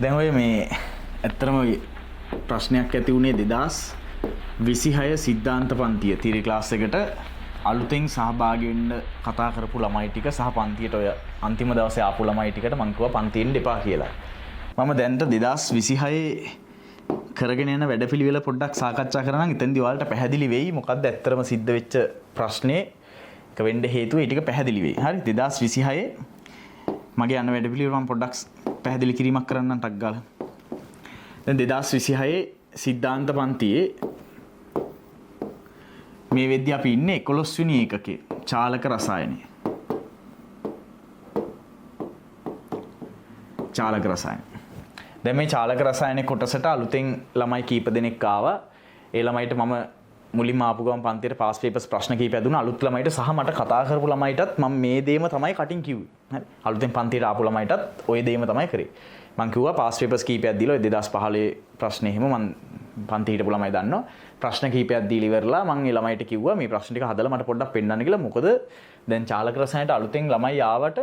දැන් ඔය මේ ඇත්තටම ප්‍රශ්නයක් ඇති වුණේ 2026 සිද්ධාන්ත පන්තිය තියරි ක්ලාස් එකට අලුතෙන් සහභාගී වෙන්න කතා කරපු ළමයි ටික සහ පන්තියට ඔය අන්තිම දවසේ ආපු ළමයි ටිකට මම කිව්වා පන්තියෙන් එපා කියලා. මම දැන්ට 2026 කරගෙන යන වැඩපිළිවෙල පොඩ්ඩක් සාකච්ඡා කරනවා නම් එතෙන්දී ඔයාලට පැහැදිලි වෙයි මොකක්ද ඇත්තටම සිද්ධ වෙච්ච ප්‍රශ්නේ එක වෙන්න හේතුව ඒ ටික පැහැදිලි වෙයි. හරි 2026 මගේ යන වැඩපිළිවෙල මම පොඩ්ඩක් පැහැදිලි කිරීමක් කරන්නම් ටක් ගාලා. දැන් 2026 සිද්ධාන්ත පන්තියේ මේ වෙද්දී අපි ඉන්නේ 11 වෙනි ඒකකේ චාලක රසායනය. චාලක රසායන. දැන් මේ චාලක රසායන කොටසට අලුතෙන් ළමයි කීප දෙනෙක් ආවා. ඒ ළමයිට මම මුලින්ම ආපු ගමන් පන්තියට පාස් පේපර්ස් ප්‍රශ්න කීපයක් දුන්නා. අලුත් ළමයිට සහ මට කතා කරපු ළමයිටත් මම මේ දේම තමයි කටින් කිව්වේ. හරි. අලුතෙන් පන්තියට ආපු ළමයිටත් ওই දේම තමයි කරේ. මම කිව්වා පාස් පේපර්ස් කීපයක් දීලා 2015 ප්‍රශ්නේ එහෙම මම පන්ති හිටපු ළමයි දන්නවා. ප්‍රශ්න කීපයක් දීලා ඉවරලා මම ඒ ළමයිට කිව්වා මේ ප්‍රශ්න ටික හදලා මට පොඩ්ඩක් පෙන්නන්න කියලා. මොකද දැන් චාලක රසායනයට අලුතෙන් ළමයි ආවට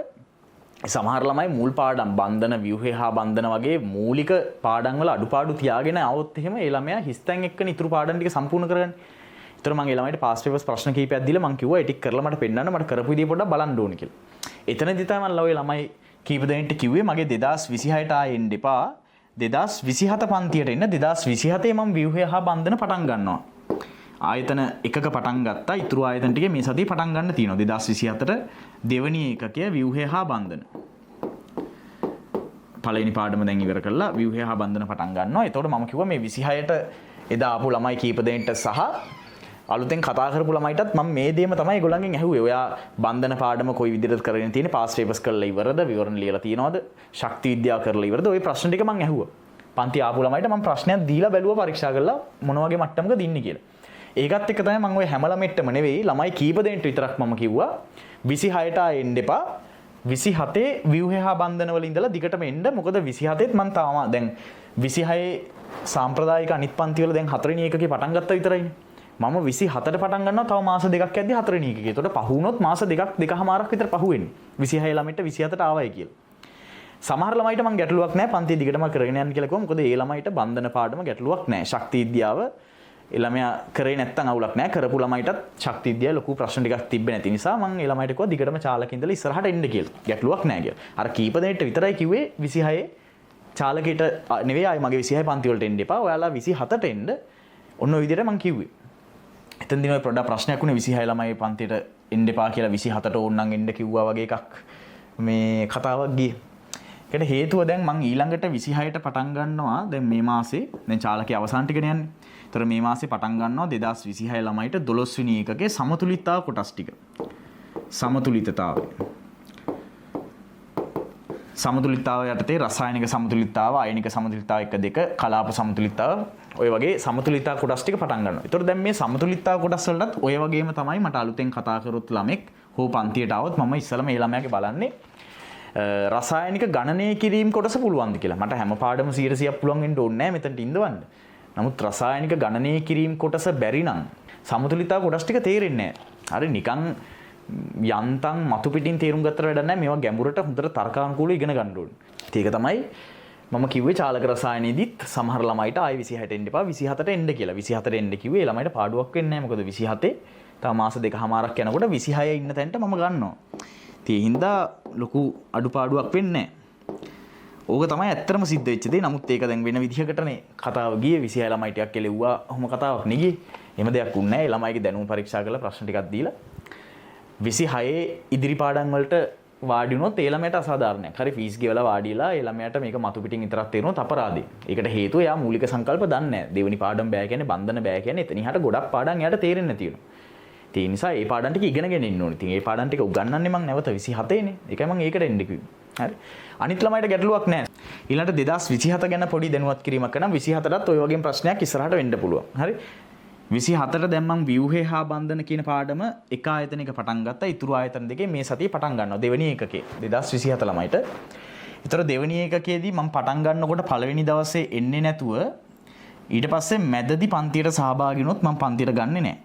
සමහර ළමයි මුල් පාඩම් බන්ධන ව්‍යුහය හා බන්ධන වගේ මූලික පාඩම් වල අඩුපාඩු තියාගෙන આવොත් එහෙම ඒ ළමයා හිස්තැන් එක්කන ඉතුරු පාඩම් ටික සම්පූර්ණ කරගන්න. ඒතර මම ඒ ළමයිට පාස් පේපර්ස් ප්‍රශ්න කීපයක් දීලා මම කිව්වා ඒ ටික කරලා මට පෙන්නන්න මට කරපු විදිය පොඩ්ඩක් බලන්න ඕනේ කියලා. එතනදී තමයි මම ඔය ළමයි කීප දෙනෙක්ට කිව්වේ මගේ 2026ට ආයෙ එන්න එපා. 2027 පන්තියට එන්න 2027 මම ව්‍යුහය හා බන්ධන පටන් ගන්නවා. ආයතන එකක පටන් ගත්තා. ඉතුරු ආයතන ටික මේ සතියේ පටන් ගන්න තියෙනවා. 2027ට දෙවෙනි ඒකකය ව්‍යුහය හා බන්ධන. පළවෙනි පාඩම දැන් ඉවර කරලා ව්‍යුහය හා බන්ධන පටන් ගන්නවා. එතකොට මම කිව්වා මේ 26ට එදා ආපු ළමයි කීප දෙනෙක්ට සහ අලුතෙන් කතා කරපු ළමයිටත් මම මේ දේම තමයි ඒගොල්ලන්ගෙන් ඇහුවේ. ඔයා බන්ධන පාඩම කොයි විදිහටද කරගෙන තියෙන්නේ? පාස් පේපර්ස් කරලා ඉවරද? විවරණ ලියලා තියෙනවද? ශක්ති විද්‍යාව කරලා ඉවරද? ওই ප්‍රශ්න ටික මම ඇහුවා. පන්ති ආපු ළමයිට මම ප්‍රශ්නයක් දීලා බැලුවා පරීක්ෂා කරලා මොන වගේ මට්ටමක දින්නේ කියලා. ඒකත් එක්ක තමයි මම ওই හැම ළමෙට්ටම නෙවෙයි ළමයි කීප දෙනෙක්ට විතරක් මම කිව්වා 26ට එන්න එපා. 27 ව්‍යුහය හා බන්ධන වල ඉඳලා දිගටම එන්න. මොකද 27ත් මම තාම දැන් 26 සාම්ප්‍රදායික අනිත් පන්ති වල දැන් 4 වෙනි එකකේ පටන් ගත්තා විතරයිනේ. මම 27ට පටන් ගන්නවා තව මාස දෙකක් යද්දි 4 වෙනි එකකේ. ඒතකොට පහු වුණොත් මාස දෙකමාරක් විතර පහු වෙන්නේ. 26 ළමයිට 27ට ආවයි කියලා. සමහර ළමයිට මම ගැටලුවක් නැහැ පන්ති දිගටම කරගෙන යන්න කියලා කිව්වා. මොකද ඒ ළමයිට බන්ධන පාඩම ගැටලුවක් නැහැ. ශක්ති විද්‍යාව ඒ ළමයා කරේ නැත්තම් අවුලක් නැහැ. කරපු ළමයිටත් ශක්ති විද්‍යාව ලොකු ප්‍රශ්න ටිකක් තිබ්බේ නැති නිසා මම ඒ ළමයිට කිව්වා දිගටම චාලක ඉඳලා ඉස්සරහට එන්න කියලා. ගැටලුවක් නැහැ කියලා. අර කීප දෙනෙක්ට විතරයි කිව්වේ 26 චාලකයට නෙවෙයි ආයි මගේ 26 පන්ති වලට එන්න එපා. ඔයාලා 27ට එන්න. ඔන්න ඔය විදිහට මම කිව්වේ. එතෙන්දී ඔය පොඩ්ඩක් ප්‍රශ්නයක් වුණේ 26 ළමයි පන්තියට එන්න එපා කියලා 27ට ඕනනම් එන්න කිව්වා වගේ එකක් මේ කතාවක් ගියේ. ඒකට හේතුව දැන් මම ඊළඟට 26ට පටන් ගන්නවා දැන් මේ මාසේ දැන් චාලකයේ අවසාන ටිකනේ යන්නේ. ඒතර මේ මාසේ පටන් ගන්නවා 2026 ළමයිට 12 වෙනි එකකේ සමතුලිතතාව කොටස් ටික. සමතුලිතතාවය. සමතුලිතතාව යටතේ රසායනික සමතුලිතතාව, අයනික සමතුලිතතාව 1 2, කලාප සමතුලිතතාව ඔය වගේ සමතුලිතතාව කොටස් ටික පටන් ගන්නවා. ඒතර දැන් මේ සමතුලිතතාව කොටස් වලටත් ඔය වගේම තමයි මට අලුතෙන් කතා කරොත් ළමෙක් හෝ පන්තියට આવොත් මම ඉස්සෙල්ලා මේ ළමයාගේ බලන්නේ රසායනික ගණනය කිරීම කොටස පුළුවන්ද කියලා. මට හැම පාඩම 100%ක් පුළුවන් වෙන්න ඕනේ නැහැ මෙතනට ඉඳවන්න. නමුත් රසායනික ගණනය කිරීම කොටස බැරි නම් සමතුලිතතාව කොටස් ටික තේරෙන්නේ නැහැ. හරි නිකන් යන්තම් මතු පිටින් තේරුම් ගත්තට වැඩක් නැහැ. මේවා ගැඹුරට හොඳට තර්කානුකූලව ඉගෙන ගන්න ඕනේ. ඒක තමයි මම කිව්වේ චාලක රසායනයේදීත් සමහර ළමයිට ආයි 26ට එන්න එපා 27ට එන්න කියලා. 27ට එන්න කිව්වේ ඒ ළමයිට පාඩුවක් වෙන්නේ නැහැ. මොකද 27 තව මාස දෙකමාරක් යනකොට 26 ඉන්න තැනට මම ගන්නවා. ඒ හින්දා ලොකු අඩුපාඩුවක් වෙන්නේ නැහැ. ඕක තමයි ඇත්තටම සිද්ධ වෙච්ච දේ. නමුත් ඒක දැන් වෙන විදිහකටනේ කතාව ගියේ. 26 ළමයි ටිකක් කෙලෙව්වා. ඔහොම කතාවක් නෙ ගියේ. එහෙම දෙයක් වුණ නැහැ. ඒ ළමයිගේ දැනුම පරීක්ෂා කරලා ප්‍රශ්න ටිකක් දීලා 26 ඉදිරි පාඩම් වලට වාඩි වුණොත් ඒ ළමයට අසාධාරණයක්. හරි ෆීස් ගෙවලා වාඩිලා ඒ ළමයට මේක මතු පිටින් විතරක් තේරුනොත් අපරාධේ. ඒකට හේතුව එයා මූලික සංකල්ප දන්නේ නැහැ. දෙවෙනි පාඩම් බෑ කියන්නේ බන්ධන බෑ කියන්නේ එතන ඉහට ගොඩක් පාඩම් එයාට තේරෙන්නේ නැති වෙනවා. ඒ නිසා ඒ පාඩම් ටික ඉගෙනගෙන ඉන්න ඕනේ. ඉතින් ඒ පාඩම් ටික උගන්වන්නේ මම නැවත 27 නේ. ඒකයි මම ඒකට එන්න කිව්වේ. හරි. අනිත් ළමයිට ගැටලුවක් නැහැ. ඊළඟට 2027 ගැන පොඩි දැනුවත් කිරීමක් කරනවා. 27ටත් ඔය වගේම ප්‍රශ්නයක් ඉස්සරහට වෙන්න පුළුවන්. හරි. 24ට දැන් මම ව්‍යුහය හා බන්ධන කියන පාඩම එක ආයතනයක පටන් ගත්තා. ඉතුරු ආයතන දෙකේ මේ සතියේ පටන් ගන්නවා. දෙවෙනි එකකේ 2027 ළමයිට. ඊතර දෙවෙනි එකකේදී මම පටන් ගන්නකොට පළවෙනි දවසේ එන්නේ නැතුව ඊට පස්සේ මැදදී පන්තියට සහභාගී වුණොත් මම පන්තියට ගන්නෙ නැහැ.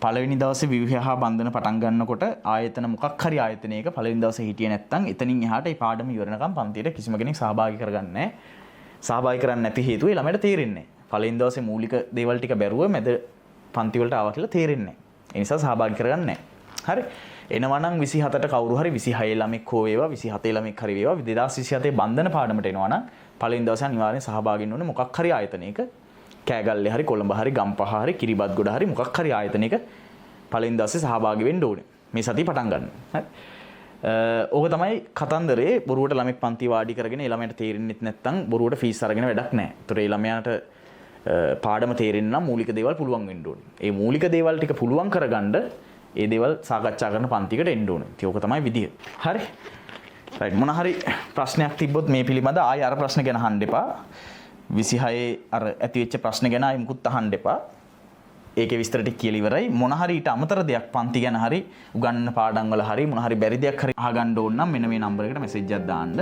පළවෙනි දවසේ විව්‍ය හා බන්ධන පටන් ගන්නකොට ආයතන මොකක් හරි ආයතනයක පළවෙනි දවසේ හිටියේ නැත්නම් එතනින් එහාට ඒ පාඩම ඉවරනකම් පන්තියට කිසිම කෙනෙක් සහභාගී කරගන්නේ නැහැ. සහභාගී කරන්නේ නැති හේතුව ඒ ළමයට තේරෙන්නේ නැහැ. පළවෙනි දවසේ මූලික දේවල් ටික බැරුව මැද පන්ති වලට ආවා කියලා තේරෙන්නේ නැහැ. ඒ නිසා සහභාගී කරගන්නේ නැහැ. හරි. එනවා නම් 27ට කවුරු හරි 26 ළමෙක් හෝ වේවා 27 ළමෙක් හරි වේවා 2027 බන්ධන පාඩමට එනවා නම් පළවෙනි දවසේ අනිවාර්යෙන් සහභාගී වෙන්න ඕනේ මොකක් හරි ආයතනයක. කෑගල්ලේ හරි කොළඹ හරි ගම්පහ හරි කිරිබත්ගොඩ හරි මොකක් හරි ආයතනයක පළවෙනි දවසේ සහභාගී වෙන්න ඕනේ. මේ සතිය පටන් ගන්න. හරි. ඕක තමයි කතන්දරේ. බොරුවට ළමෙක් පන්ති වාඩි කරගෙන ඒ ළමයට තේරෙන්නේ නැත්නම් බොරුවට ෆීස් අරගෙන වැඩක් නැහැ. ඒතර ඒ ළමයාට පාඩම තේරෙන්න නම් මූලික දේවල් පුළුවන් වෙන්න ඕනේ. ඒ මූලික දේවල් ටික පුළුවන් කරගන්න ඒ දේවල් සාකච්ඡා කරන පන්තිකට එන්න ඕනේ. ඉතින් ඕක තමයි විදිය. හරි. රයිට්. මොන හරි ප්‍රශ්නයක් තිබ්බොත් මේ පිළිබඳ ආයෙ අර ප්‍රශ්න ගැන අහන්න එපා. 26 අර ඇතිවෙච්ච ප්‍රශ්න ගැන ආයෙ මුකුත් අහන්න එපා. ඒකේ විස්තර ටික කියලා ඉවරයි. මොන හරි ඊට අමතර දෙයක් පන්ති ගැන හරි උගන්වන පාඩම් වල හරි මොන හරි බැරි දෙයක් හරි අහගන්න ඕන නම් මෙන්න මේ නම්බර් එකට මෙසේජ් එකක් දාන්න.